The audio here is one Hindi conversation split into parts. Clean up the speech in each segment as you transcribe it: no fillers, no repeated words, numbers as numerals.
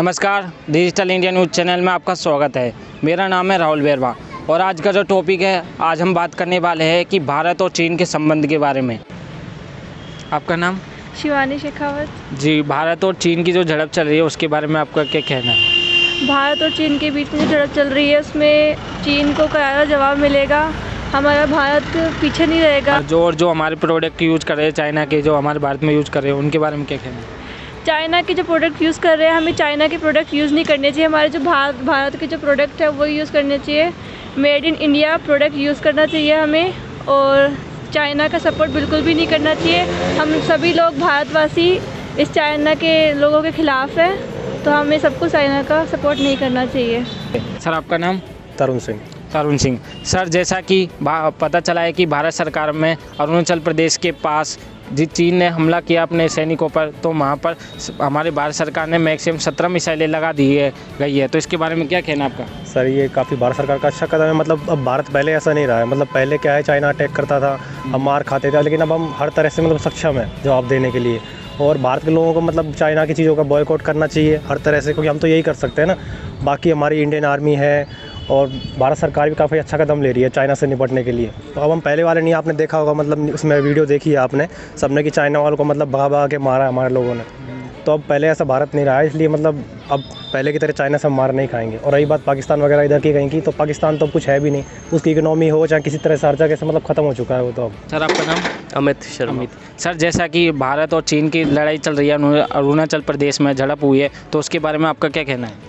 नमस्कार, डिजिटल इंडिया न्यूज़ चैनल में आपका स्वागत है। मेरा नाम है राहुल बेरवा और आज का जो टॉपिक है, आज हम बात करने वाले हैं कि भारत और चीन के संबंध के बारे में। आपका नाम? शिवानी शेखावत। जी, भारत और चीन की जो झड़प चल रही है उसके बारे में आपका क्या कहना है? भारत और चीन के बीच में जो झड़प चल रही है उसमें चीन को करारा जवाब मिलेगा। हमारा भारत पीछे नहीं रहेगा। जो हमारे प्रोडक्ट यूज़ कर रहे हैं चाइना के, जो हमारे भारत में यूज़ कर रहे हैं, उनके बारे में क्या कहना है? चाइना के जो प्रोडक्ट यूज़ कर रहे हैं, हमें चाइना के प्रोडक्ट यूज़ नहीं करने चाहिए। हमारे जो भारत के जो प्रोडक्ट है वो यूज़ करने चाहिए। Made in India product use करना चाहिए हमें, और चाइना का सपोर्ट बिल्कुल भी नहीं करना चाहिए। हम सभी लोग भारतवासी इस चाइना के लोगों के ख़िलाफ़ हैं, तो हमें सबको चाइना का सपोर्ट नहीं करना चाहिए। सर, आपका नाम? तरुण सिंह। तरुण सिंह। सर, जैसा कि पता चला है कि भारत सरकार में अरुणाचल प्रदेश के पास चीन ने हमला किया अपने सैनिकों पर, तो वहाँ पर हमारे भारत सरकार ने मैक्सिमम 17 मिसाइलें लगा दी गई है, तो इसके बारे में क्या कहना है आपका? सर, ये काफ़ी भारत सरकार का अच्छा कदम है। मतलब अब भारत पहले ऐसा नहीं रहा है। मतलब पहले क्या है, चाइना अटैक करता था, हम मार खाते थे, लेकिन अब हम हर तरह से सक्षम है जवाब देने के लिए। और भारत के लोगों को चाइना की चीज़ों का बॉयकॉट करना चाहिए हर तरह से, क्योंकि हम तो यही कर सकते हैं ना। बाकी हमारी इंडियन आर्मी है और भारत सरकार भी काफ़ी अच्छा कदम ले रही है चाइना से निपटने के लिए। तो अब हम पहले वाले नहीं, आपने देखा होगा, उसमें वीडियो देखी है आपने सबने कि चाइना वालों को भगा के मारा है हमारे लोगों ने। तो अब पहले ऐसा भारत नहीं रहा है, इसलिए अब पहले की तरह चाइना से हम मार नहीं खाएंगे। और रही बात पाकिस्तान वगैरह इधर की कहीं की, तो पाकिस्तान तो कुछ है भी नहीं। उसकी इकोनॉमी हो चाहे किसी तरह से हर जगह से ख़त्म हो चुका है वो तो अब। सर, आपका नाम? अमित शर्मा। सर, जैसा कि भारत और चीन की लड़ाई चल रही है, अरुणाचल प्रदेश में झड़प हुई है, तो उसके बारे में आपका क्या कहना है?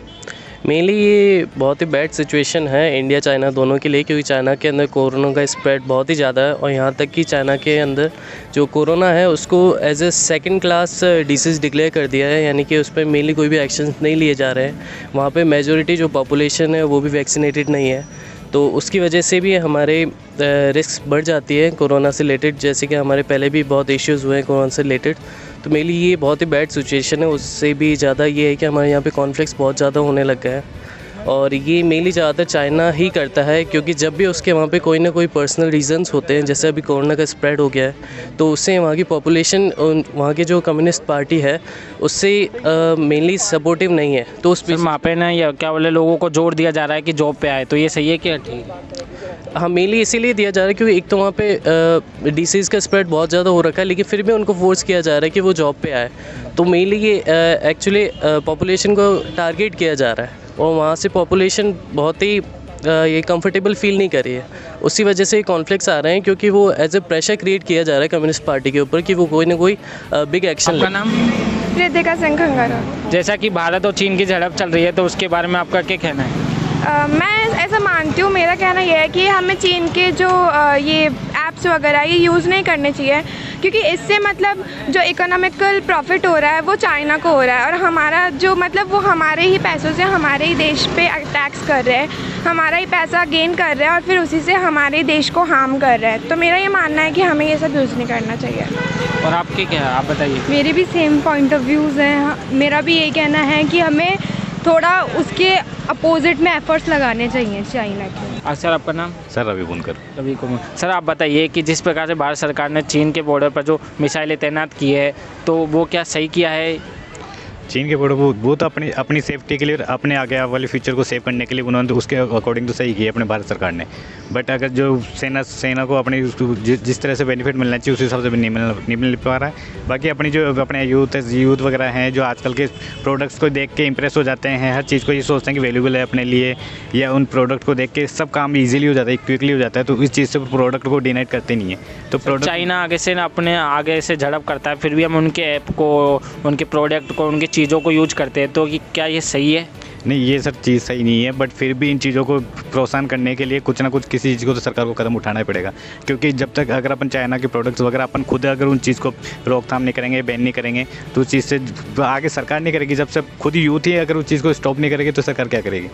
मेनली ये बहुत ही बैड सिचुएशन है इंडिया चाइना दोनों के लिए, क्योंकि चाइना के अंदर कोरोना का स्प्रेड बहुत ही ज़्यादा है, और यहाँ तक कि चाइना के अंदर जो कोरोना है उसको as a second class disease declare कर दिया है, यानी कि उस पर मेनली कोई भी एक्शन नहीं लिए जा रहे हैं। वहाँ पे मेजॉरिटी जो पॉपुलेशन है वो भी वैक्सीनेटेड नहीं है, तो उसकी वजह से भी हमारे रिस्क बढ़ जाती है कोरोना से रिलेटेड, जैसे कि हमारे पहले भी बहुत इश्यूज़ हुए हैं कोरोना से रिलेटेड। तो मेनली ये बहुत ही बैड सिचुएशन है। उससे भी ज़्यादा ये है कि हमारे यहाँ पे कॉन्फ्लिक्ट्स बहुत ज़्यादा होने लग गए हैं, और ये मेनली ज़्यादातर चाइना ही करता है, क्योंकि जब भी उसके वहाँ पे कोई ना कोई पर्सनल रीजंस होते हैं, जैसे अभी कोरोना का स्प्रेड हो गया है, तो उससे वहाँ की पॉपुलेशन, वहाँ की जो कम्युनिस्ट पार्टी है उससे मेनली सपोर्टिव नहीं है। तो उस वहाँ पे ना या क्या बोले, लोगों को जोर दिया जा रहा है कि जॉब पे आए, तो ये सही है क्या? ठीक है। हाँ, मेनली इसीलिए दिया जा रहा है क्योंकि एक तो वहाँ पे डिसीज़ का स्प्रेड बहुत ज़्यादा हो रखा है, लेकिन फिर भी उनको फोर्स किया जा रहा है कि वो जॉब पे आए। तो मेनली ये एक्चुअली पॉपुलेशन को टारगेट किया जा रहा है, और वहाँ से पॉपुलेशन बहुत ही ये कंफर्टेबल फील नहीं कर रही है। उसी वजह से कॉन्फ्लिक्ट्स आ रहे हैं, क्योंकि वो एज ए प्रेशर क्रिएट किया जा रहा है कम्युनिस्ट पार्टी के ऊपर कि वो कोई ना कोई बिग एक्शन ले। नाम? रितिका सिंह खंगारा। जैसा कि भारत और चीन की झड़प चल रही है, तो उसके बारे में आपका क्या कहना है? मैं ऐसा मानती हूँ, मेरा कहना यह है कि हमें चीन के जो ये ऐप्स वगैरह ये यूज़ नहीं करने चाहिए, क्योंकि इससे जो इकोनॉमिकल प्रॉफिट हो रहा है वो चाइना को हो रहा है, और हमारा जो वो हमारे ही पैसों से हमारे ही देश पे टैक्स कर रहे हैं, हमारा ही पैसा गेन कर रहे हैं, और फिर उसी से हमारे देश को हार्म कर रहे हैं। तो मेरा ये मानना है कि हमें ये सब यूज़ नहीं करना चाहिए। और आपके क्या है, आप बताइए। मेरे भी सेम पॉइंट ऑफ व्यूज़ हैं। मेरा भी यही कहना है कि हमें थोड़ा उसके अपोजिट में एफर्ट्स लगाने चाहिए चाइना के। सर, आपका नाम? सर, रवि बुनकर। रवि कुमार। सर, आप बताइए कि जिस प्रकार से भारत सरकार ने चीन के बॉर्डर पर जो मिसाइलें तैनात की है, तो वो क्या सही किया है? चीन के बॉर्डर वो तो अपनी सेफ्टी के लिए, अपने आगे वाले फ्यूचर को सेव करने के लिए उन्होंने तो उसके अकॉर्डिंग तो सही किया अपने भारत सरकार ने। बट अगर जो सेना को अपनी जिस तरह से बेनिफिट मिलना चाहिए उस हिसाब से भी नहीं मिल पा रहा है। बाकी अपने यूथ वगैरह हैं जो आजकल के प्रोडक्ट्स को देख के इंप्रेस हो जाते हैं, हर चीज़ को ये सोचते हैं कि वैल्यूबल है अपने लिए, या उन प्रोडक्ट को देख के सब काम ईजिली हो जाता है, क्विकली हो जाता है, तो इस चीज़ से प्रोडक्ट को डिनाइट करते नहीं है। तो प्रोडक्ट चाइना अपने आगे से झड़प करता है, फिर भी हम उनके ऐप को, उनके प्रोडक्ट को, उनकी चीज़ों को यूज करते हैं, तो क्या ये सही है? नहीं, ये सब चीज़ सही नहीं है, बट फिर भी इन चीज़ों को प्रोत्साहन करने के लिए कुछ ना कुछ किसी चीज़ को तो सरकार को कदम उठाना ही पड़ेगा, क्योंकि जब तक अगर अपन चाइना के प्रोडक्ट्स वगैरह अपन खुद अगर उन चीज़ को रोकथाम नहीं करेंगे, बैन नहीं करेंगे, तो उस चीज़ से आगे सरकार नहीं करेगी। जब से खुद यूथ ही अगर उस चीज़ को स्टॉप नहीं करेगी तो सरकार क्या करेगी?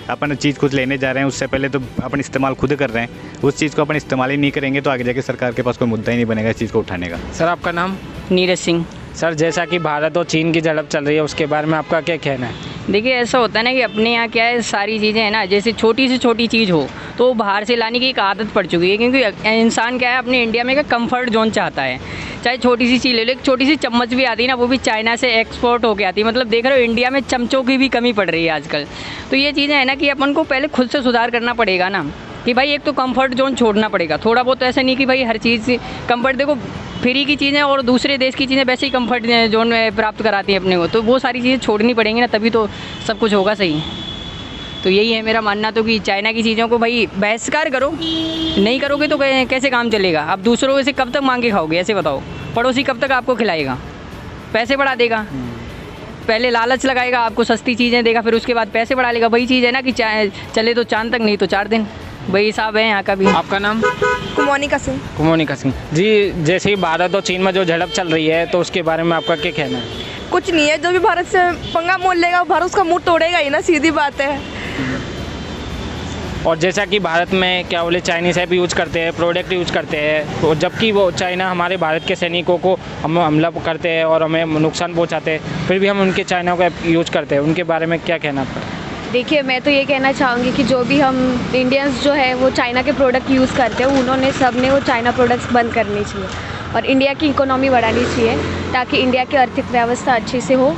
अपन चीज़ खुद लेने जा रहे हैं, उससे पहले तो अपन इस्तेमाल खुद कर रहे हैं, उस चीज़ को अपन इस्तेमाल ही नहीं करेंगे तो आगे जाके सरकार के पास कोई मुद्दा ही नहीं बनेगा इस चीज़ को उठाने का। सर, आपका नाम? नीरज सिंह। सर, जैसा कि भारत और चीन की झड़प चल रही है, उसके बारे में आपका क्या कहना है? देखिए, ऐसा होता है ना कि अपने यहाँ क्या है, सारी चीज़ें हैं ना, जैसे छोटी से छोटी चीज़ हो तो बाहर से लाने की एक आदत पड़ चुकी है, क्योंकि इंसान क्या है अपने इंडिया में का कंफर्ट जोन चाहता है। चाहे छोटी सी चीज़ ले लो, एक छोटी सी चम्मच भी आती है ना, वो भी चाइना से एक्सपोर्ट होके आती है। मतलब देख रहे हो इंडिया में चमचों की भी कमी पड़ रही है आजकल। तो ये चीज़ें है ना कि अपन को पहले खुद से सुधार करना पड़ेगा ना, कि भाई एक तो कंफर्ट जोन छोड़ना पड़ेगा थोड़ा बहुत। ऐसा नहीं कि भाई हर चीज़ कंफर्ट, देखो फ्री की चीज़ें और दूसरे देश की चीज़ें वैसे ही कंफर्ट जोन में प्राप्त कराती हैं अपने को, तो वो सारी चीज़ें छोड़नी पड़ेंगी ना, तभी तो सब कुछ होगा सही। तो यही है मेरा मानना, तो कि चाइना की चीज़ों को भाई बहिष्कार करो, नहीं करोगे तो कैसे काम चलेगा। आप दूसरों से कब तक मांग के खाओगे, ऐसे बताओ। पड़ोसी कब तक आपको खिलाएगा, पैसे बढ़ा देगा, पहले लालच लगाएगा, आपको सस्ती चीज़ें देगा, फिर उसके बाद पैसे बढ़ा लेगा। वही चीज़ है ना कि चले तो चांद तक, नहीं तो 4 दिन। वही हिसाब है यहाँ का भी। आपका नाम? कुमोनिका सिंह। कुमोनिका सिंह जी। जैसे ही भारत और चीन में जो झड़प चल रही है, तो उसके बारे में आपका क्या कहना है? कुछ नहीं है, जो भी भारत से पंगा मोल लेगा भारत उसका मुंह तोड़ेगा ही ना, सीधी बात है। और जैसा कि भारत में क्या बोले चाइनीज़ ऐप यूज करते हैं, प्रोडक्ट यूज करते हैं, तो जबकि वो चाइना हमारे भारत के सैनिकों को हम हमला करते हैं और हमें नुकसान पहुंचाते हैं, फिर भी हम उनके चाइना को ऐप यूज करते हैं। उनके बारे में क्या कहना आपका? देखिए, मैं तो ये कहना चाहूँगी कि जो भी हम इंडियंस जो है वो चाइना के प्रोडक्ट यूज़ करते हैं, उन्होंने सब ने वो चाइना प्रोडक्ट्स बंद करने चाहिए और इंडिया की इकोनॉमी बढ़ानी चाहिए, ताकि इंडिया की आर्थिक व्यवस्था अच्छे से हो।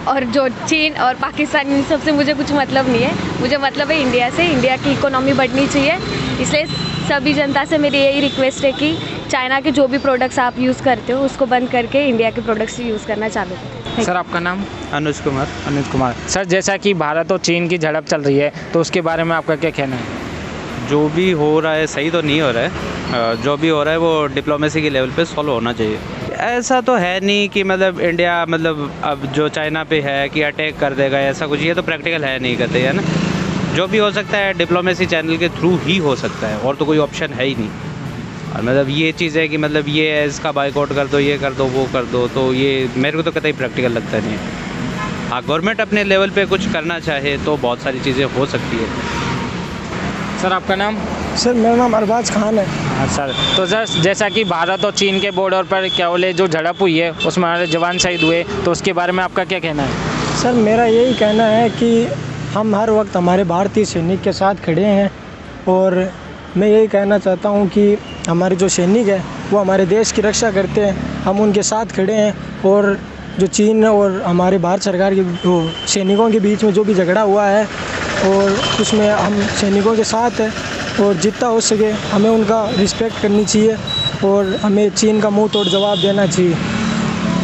और जो चीन और पाकिस्तान, इन सब से मुझे कुछ मतलब नहीं है, मुझे मतलब है इंडिया से। इंडिया की इकोनॉमी बढ़नी चाहिए, इसलिए सभी जनता से मेरी यही रिक्वेस्ट है कि चाइना के जो भी प्रोडक्ट्स आप यूज़ करते हो उसको बंद करके इंडिया के प्रोडक्ट्स यूज़ करना चालू करें। सर आपका नाम? अनुज कुमार। अनुज कुमार। सर जैसा कि भारत और चीन की झड़प चल रही है, तो उसके बारे में आपका क्या कहना है? जो भी हो रहा है सही तो नहीं हो रहा है, जो भी हो रहा है वो डिप्लोमेसी के लेवल पे सॉल्व होना चाहिए। ऐसा तो है नहीं कि मतलब इंडिया मतलब अब जो चाइना पे है कि अटैक कर देगा, ऐसा कुछ ये तो प्रैक्टिकल है नहीं कहते, है ना। जो भी हो सकता है डिप्लोमेसी चैनल के थ्रू ही हो सकता है, और तो कोई ऑप्शन है ही नहीं। और मतलब ये चीज़ है कि मतलब ये है इसका बाइकआउट कर दो, ये कर दो, वो कर दो, तो ये मेरे को तो कतई प्रैक्टिकल लगता नहीं है। हाँ, गवर्नमेंट अपने लेवल पे कुछ करना चाहे तो बहुत सारी चीज़ें हो सकती है। सर आपका नाम? सर मेरा नाम अरबाज खान है। हाँ सर, तो सर जैसा कि भारत और चीन के बॉर्डर पर क्या बोले जो झड़प हुई है उसमें हमारे जवान शहीद हुए, तो उसके बारे में आपका क्या कहना है? सर मेरा यही कहना है कि हम हर वक्त हमारे भारतीय सैनिक के साथ खड़े हैं, और मैं यही कहना चाहता हूं कि हमारे जो सैनिक हैं वो हमारे देश की रक्षा करते हैं, हम उनके साथ खड़े हैं। और जो चीन और हमारे भारत सरकार के सैनिकों के बीच में जो भी झगड़ा हुआ है, और उसमें हम सैनिकों के साथ हैं, और जितना हो सके हमें उनका रिस्पेक्ट करनी चाहिए और हमें चीन का मुंह तोड़ जवाब देना चाहिए।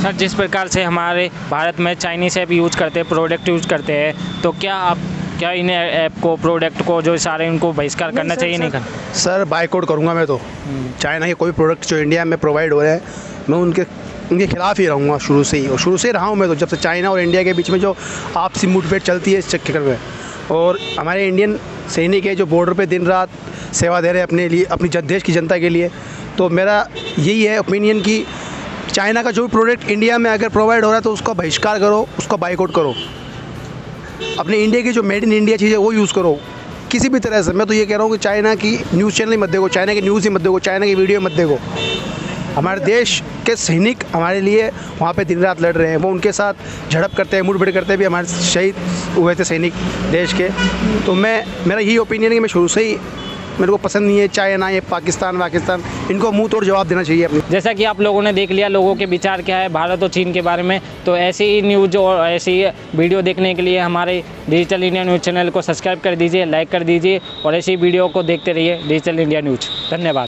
सर जिस प्रकार से हमारे भारत में चाइनीज़ ऐप यूज़ करते हैं, प्रोडक्ट यूज़ करते हैं, तो क्या इन ऐप को, प्रोडक्ट को जो सारे उनको बहिष्कार करना चाहिए? नहीं करना? सर बाइकआउट करूँगा मैं तो। चाइना के कोई प्रोडक्ट जो इंडिया में प्रोवाइड हो रहे हैं, मैं उनके खिलाफ़ ही रहूँगा शुरू से ही, और शुरू से रहा हूँ मैं तो, जब से चाइना और इंडिया के बीच में जो आपसी मुठभेड़ चलती है इस चक्कर में। और हमारे इंडियन सैनिक है जो बॉर्डर पे दिन रात सेवा दे रहे हैं अपने लिए, अपनी देश की जनता के लिए। तो मेरा यही है ओपिनियन कि चाइना का जो भी प्रोडक्ट इंडिया में अगर प्रोवाइड हो रहा है तो उसका बहिष्कार करो, उसका बाइकआउट करो। अपने इंडिया की जो मेड इन इंडिया चीज़ है वो यूज़ करो किसी भी तरह से। मैं तो ये कह रहा हूँ कि चाइना की न्यूज़ चैनल ही मत देखो, चाइना की न्यूज़ ही मत देखो, चाइना की वीडियो मत देखो। हमारे देश के सैनिक हमारे लिए वहाँ पे दिन रात लड़ रहे हैं, वो उनके साथ झड़प करते हैं, मुठभेड़ करते हैं, भी हमारे शहीद हुए थे सैनिक देश के। तो मेरा यही ओपिनियन है कि मैं शुरू से ही, मेरे को पसंद नहीं है चाइना, ये पाकिस्तान, इनको मुंह तोड़ जवाब देना चाहिए अपने। जैसा कि आप लोगों ने देख लिया लोगों के विचार क्या है भारत और चीन के बारे में, तो ऐसी ही न्यूज़ और ऐसी वीडियो देखने के लिए हमारे डिजिटल इंडिया न्यूज़ चैनल को सब्सक्राइब कर दीजिए, लाइक कर दीजिए, और ऐसी वीडियो को देखते रहिए डिजिटल इंडिया न्यूज़। धन्यवाद।